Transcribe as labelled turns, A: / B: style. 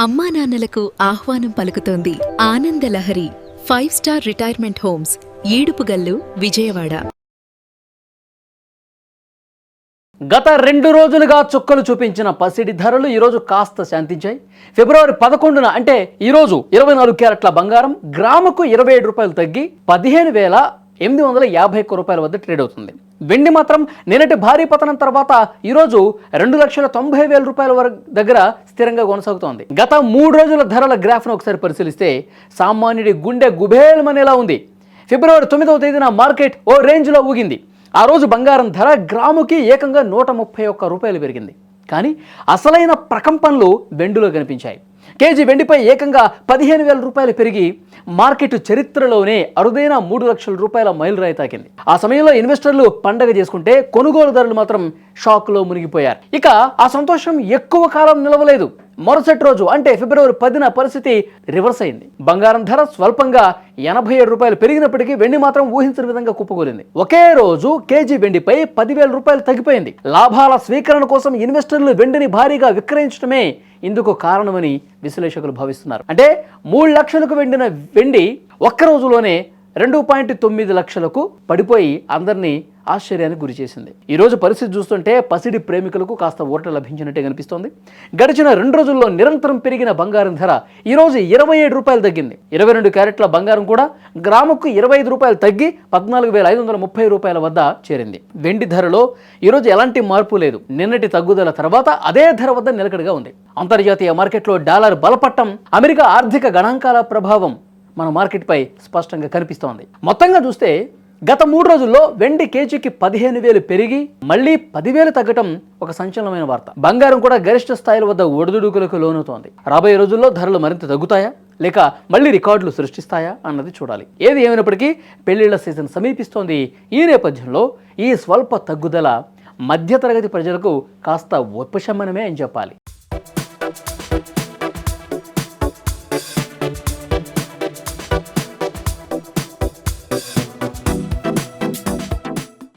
A: అమ్మా నాన్నలకు ఆహ్వానం పలుకుతోంది Ananda Lahari 5 star retirement homes Edupugallu Vijayawada.
B: గత 2 రోజులుగా చుక్కలు చూపించిన పసిడి ధరలు ఈరోజు కాస్త శాంతించాయి. ఫిబ్రవరి 11న అంటే ఈరోజు 24 క్యారెట్ల బంగారం గ్రాముకు 27 రూపాయలు తగ్గి 15,851 రూపాయల వద్ద ట్రేడ్ అవుతుంది. వెండి మాత్రం నిన్నటి భారీ పతనం తర్వాత ఈరోజు 2,90,000 రూపాయల వరకు దగ్గర స్థిరంగా కొనసాగుతోంది. గత 3 రోజుల ధరల గ్రాఫ్ను ఒకసారి పరిశీలిస్తే సామాన్యుడి గుండె గుబేలమనేలా ఉంది. ఫిబ్రవరి 9వ తేదీన మార్కెట్ ఓ రేంజ్లో ఊగింది. ఆ రోజు బంగారం ధర గ్రాముకి ఏకంగా 131 రూపాయలు పెరిగింది. కానీ అసలైన ప్రకంపనలు వెండిలో కనిపించాయి. కేజీ వెండిపై ఏకంగా 15,000 రూపాయలు పెరిగి మార్కెట్ చరిత్రలోనే అరుదైన 3 లక్షల రూపాయల మైలురాయి తాకింది. ఆ సమయంలో ఇన్వెస్టర్లు పండగ చేసుకుంటే కొనుగోలుదారులు మాత్రం షాక్లో మునిగిపోయారు. ఇక ఆ సంతోషం ఎక్కువ కాలం నిలవలేదు. మరుసటి రోజు అంటే ఫిబ్రవరి 10న పరిస్థితి రివర్స్ అయింది. బంగారం ధర స్వల్పంగా 87 రూపాయలు పెరిగినప్పటికీ వెండి మాత్రం ఊహించిన విధంగా కుప్పకూలింది. ఒకే రోజు కేజీ వెండిపై 10,000 రూపాయలు తగ్గిపోయింది. లాభాల స్వీకరణ కోసం ఇన్వెస్టర్లు వెండిని భారీగా విక్రయించడమే ఇందుకు కారణమని విశ్లేషకులు భావిస్తున్నారు. అంటే 3 లక్షలకు వెండిన వెండి ఒక్క రోజులోనే 2.9 లక్షలకు పడిపోయి అందరినీ ఆశ్చర్యానికి గురి చేసింది. ఈరోజు పరిస్థితి చూస్తుంటే పసిడి ప్రేమికులకు కాస్త ఊరట లభించినట్టే కనిపిస్తోంది. గడిచిన 2 రోజుల్లో నిరంతరం పెరిగిన బంగారం ధర ఈరోజు 27 రూపాయలు తగ్గింది. 22 క్యారెట్ల బంగారం కూడా గ్రాముకు 25 రూపాయలు తగ్గి 14,530 రూపాయల వద్ద చేరింది. వెండి ధరలో ఈరోజు ఎలాంటి మార్పు లేదు. నిన్నటి తగ్గుదల తర్వాత అదే ధర వద్ద నిలకడగా ఉంది. అంతర్జాతీయ మార్కెట్లో డాలర్ బలపట్టం, అమెరికా ఆర్థిక గణాంకాల ప్రభావం మన మార్కెట్పై స్పష్టంగా కనిపిస్తోంది. మొత్తంగా చూస్తే గత 3 రోజుల్లో వెండి కేజీకి 15,000 పెరిగి మళ్ళీ 10,000 తగ్గటం ఒక సంచలనమైన వార్త. బంగారం కూడా గరిష్ట స్థాయిల వద్ద ఒడిదుడుకులకు లోనవుతోంది. రాబోయే రోజుల్లో ధరలు మరింత తగ్గుతాయా లేక మళ్ళీ రికార్డులు సృష్టిస్తాయా అన్నది చూడాలి. ఏది ఏమైనప్పటికీ పెళ్లిళ్ల సీజన్ సమీపిస్తోంది. ఈ నేపథ్యంలో ఈ స్వల్ప తగ్గుదల మధ్యతరగతి ప్రజలకు కాస్త ఉపశమనమే అని చెప్పాలి.